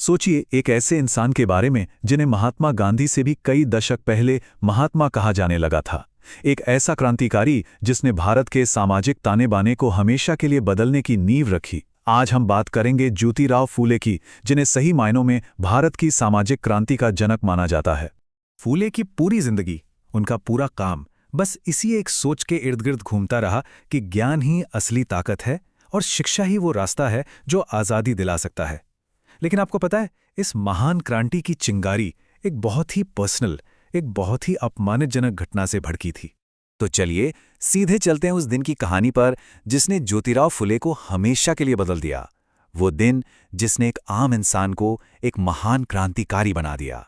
सोचिए एक ऐसे इंसान के बारे में जिन्हें महात्मा गांधी से भी कई दशक पहले महात्मा कहा जाने लगा था। एक ऐसा क्रांतिकारी जिसने भारत के सामाजिक ताने बाने को हमेशा के लिए बदलने की नींव रखी। आज हम बात करेंगे ज्योतिराव फूले की, जिन्हें सही मायनों में भारत की सामाजिक क्रांति का जनक माना जाता है। फूले की पूरी जिंदगी, उनका पूरा काम बस इसी एक सोच के इर्द गिर्द घूमता रहा कि ज्ञान ही असली ताकत है और शिक्षा ही वो रास्ता है जो आज़ादी दिला सकता है। लेकिन आपको पता है, इस महान क्रांति की चिंगारी एक बहुत ही पर्सनल, एक बहुत ही अपमानजनक घटना से भड़की थी। तो चलिए सीधे चलते हैं उस दिन की कहानी पर जिसने ज्योतिराव फुले को हमेशा के लिए बदल दिया। वो दिन जिसने एक आम इंसान को एक महान क्रांतिकारी बना दिया।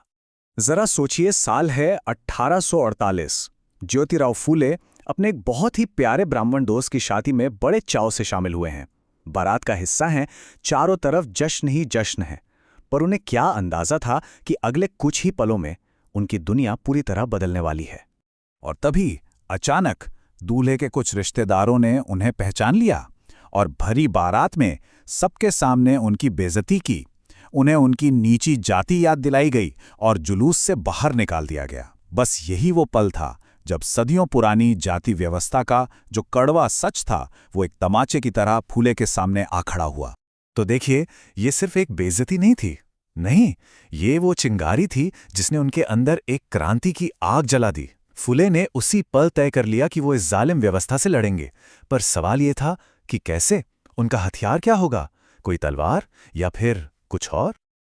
जरा सोचिए, साल है 1848। ज्योतिराव फूले अपने एक बहुत ही प्यारे ब्राह्मण दोस्त की शादी में बड़े चाव से शामिल हुए हैं। बारात का हिस्सा हैं, चारों तरफ जश्न ही जश्न है। पर उन्हें क्या अंदाजा था कि अगले कुछ ही पलों में उनकी दुनिया पूरी तरह बदलने वाली है। और तभी अचानक दूल्हे के कुछ रिश्तेदारों ने उन्हें पहचान लिया और भरी बारात में सबके सामने उनकी बेइज्जती की। उन्हें उनकी नीची जाति याद दिलाई गई और जुलूस से बाहर निकाल दिया गया। बस यही वो पल था जब सदियों पुरानी जाति व्यवस्था का जो कड़वा सच था, वो एक तमाचे की तरह फूले के सामने आ खड़ा हुआ। तो देखिए, ये सिर्फ एक बेइज्जती नहीं थी, नहीं, ये वो चिंगारी थी जिसने उनके अंदर एक क्रांति की आग जला दी। फुले ने उसी पल तय कर लिया कि वो इस जालिम व्यवस्था से लड़ेंगे। पर सवाल ये था कि कैसे, उनका हथियार क्या होगा, कोई तलवार या फिर कुछ और?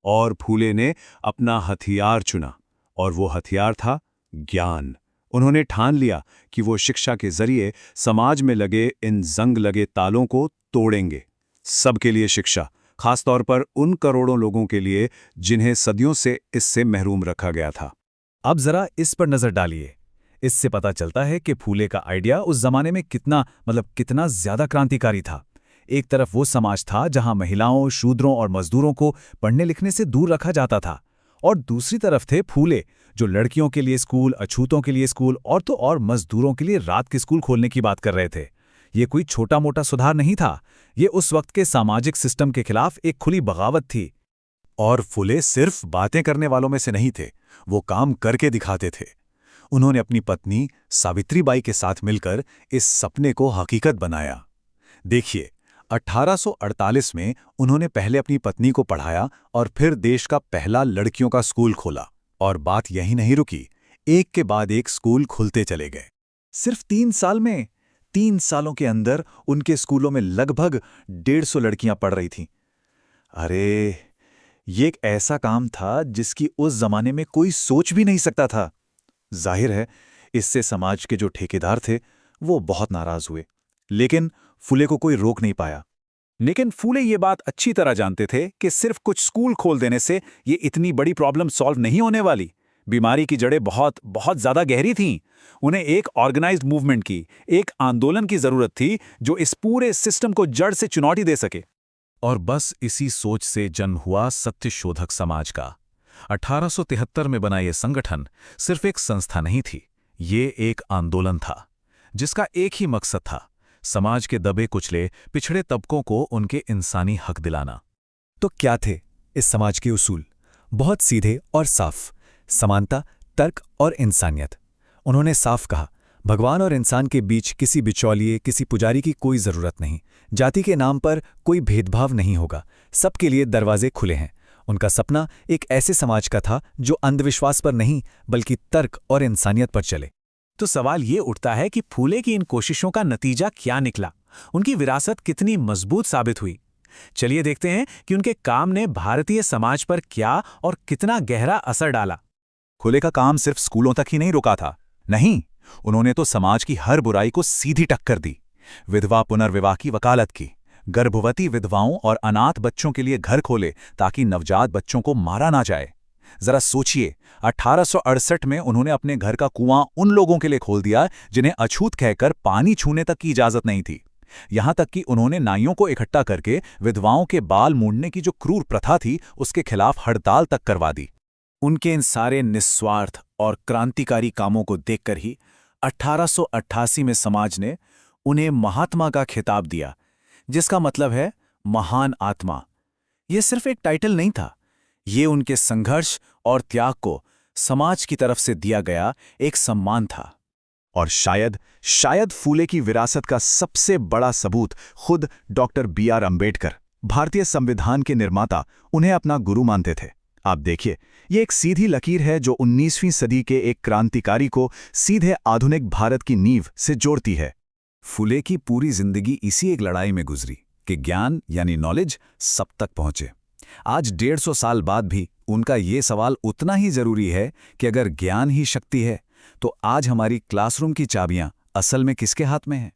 और फूले ने अपना हथियार चुना, और वो हथियार था ज्ञान। उन्होंने ठान लिया कि वो शिक्षा के जरिए समाज में लगे इन जंग लगे तालों को तोड़ेंगे। सबके लिए शिक्षा, खासतौर पर उन करोड़ों लोगों के लिए जिन्हें सदियों से इससे महरूम रखा गया था। अब जरा इस पर नजर डालिए। इससे पता चलता है कि फूले का आइडिया उस जमाने में कितना ज्यादा क्रांतिकारी था। एक तरफ वो समाज था जहां महिलाओं, शूद्रों और मजदूरों को पढ़ने लिखने से दूर रखा जाता था, और दूसरी तरफ थे फूले, जो लड़कियों के लिए स्कूल, अछूतों के लिए स्कूल और मजदूरों के लिए रात के स्कूल खोलने की बात कर रहे थे। ये कोई छोटा मोटा सुधार नहीं था, ये उस वक्त के सामाजिक सिस्टम के खिलाफ एक खुली बगावत थी। और फुले सिर्फ बातें करने वालों में से नहीं थे, वो काम करके दिखाते थे। उन्होंने अपनी पत्नी सावित्रीबाई के साथ मिलकर इस सपने को हकीकत बनाया। देखिए, 1848 में उन्होंने पहले अपनी पत्नी को पढ़ाया और फिर देश का पहला लड़कियों का स्कूल खोला। और बात यहीं नहीं रुकी, एक के बाद एक स्कूल खुलते चले गए। सिर्फ 3 साल में, 3 सालों के अंदर उनके स्कूलों में लगभग 150 लड़कियां पढ़ रही थीं। अरे, ये एक ऐसा काम था जिसकी उस जमाने में कोई सोच भी नहीं सकता था। जाहिर है, इससे समाज के जो ठेकेदार थे वो बहुत नाराज हुए, लेकिन फुले को कोई रोक नहीं पाया। लेकिन फूले ये बात अच्छी तरह जानते थे कि सिर्फ कुछ स्कूल खोल देने से ये इतनी बड़ी प्रॉब्लम सॉल्व नहीं होने वाली। बीमारी की जड़ें बहुत ज्यादा गहरी थीं। उन्हें एक ऑर्गेनाइज्ड मूवमेंट की, एक आंदोलन की जरूरत थी जो इस पूरे सिस्टम को जड़ से चुनौती दे सके। और बस इसी सोच से जन्म हुआ सत्यशोधक समाज का। 1873 में बना ये संगठन सिर्फ एक संस्था नहीं थी, ये एक आंदोलन था जिसका एक ही मकसद था, समाज के दबे कुचले पिछड़े तबकों को उनके इंसानी हक दिलाना। तो क्या थे इस समाज के उसूल? बहुत सीधे और साफ, समानता, तर्क और इंसानियत। उन्होंने साफ कहा, भगवान और इंसान के बीच किसी बिचौलिए, किसी पुजारी की कोई जरूरत नहीं। जाति के नाम पर कोई भेदभाव नहीं होगा, सबके लिए दरवाजे खुले हैं। उनका सपना एक ऐसे समाज का था जो अंधविश्वास पर नहीं बल्कि तर्क और इंसानियत पर चले। तो सवाल ये उठता है कि फूले की इन कोशिशों का नतीजा क्या निकला, उनकी विरासत कितनी मजबूत साबित हुई। चलिए देखते हैं कि उनके काम ने भारतीय समाज पर क्या और कितना गहरा असर डाला। फुले का काम सिर्फ स्कूलों तक ही नहीं रुका था, नहीं, उन्होंने तो समाज की हर बुराई को सीधी टक्कर दी। विधवा पुनर्विवाह की वकालत की, गर्भवती विधवाओं और अनाथ बच्चों के लिए घर खोले ताकि नवजात बच्चों को मारा ना जाए। जरा सोचिए, 1868 में उन्होंने अपने घर का कुआं उन लोगों के लिए खोल दिया जिन्हें अछूत कहकर पानी छूने तक की इजाजत नहीं थी। यहां तक कि उन्होंने नाइयों को इकट्ठा करके विधवाओं के बाल मूंडने की जो क्रूर प्रथा थी उसके खिलाफ हड़ताल तक करवा दी। उनके इन सारे निस्वार्थ और क्रांतिकारी कामों को देखकर ही 1888 में समाज ने उन्हें महात्मा का खिताब दिया, जिसका मतलब है महान आत्मा। यह सिर्फ एक टाइटल नहीं था, ये उनके संघर्ष और त्याग को समाज की तरफ से दिया गया एक सम्मान था। और शायद फूले की विरासत का सबसे बड़ा सबूत खुद डॉक्टर B.R. अम्बेडकर, भारतीय संविधान के निर्माता, उन्हें अपना गुरु मानते थे। आप देखिए, ये एक सीधी लकीर है जो 19वीं सदी के एक क्रांतिकारी को सीधे आधुनिक भारत की नींव से जोड़ती है। फुले की पूरी जिंदगी इसी एक लड़ाई में गुजरी कि ज्ञान यानी नॉलेज सब तक पहुंचे। आज 150 साल बाद भी उनका ये सवाल उतना ही जरूरी है कि अगर ज्ञान ही शक्ति है तो आज हमारी क्लासरूम की चाबियां असल में किसके हाथ में हैं?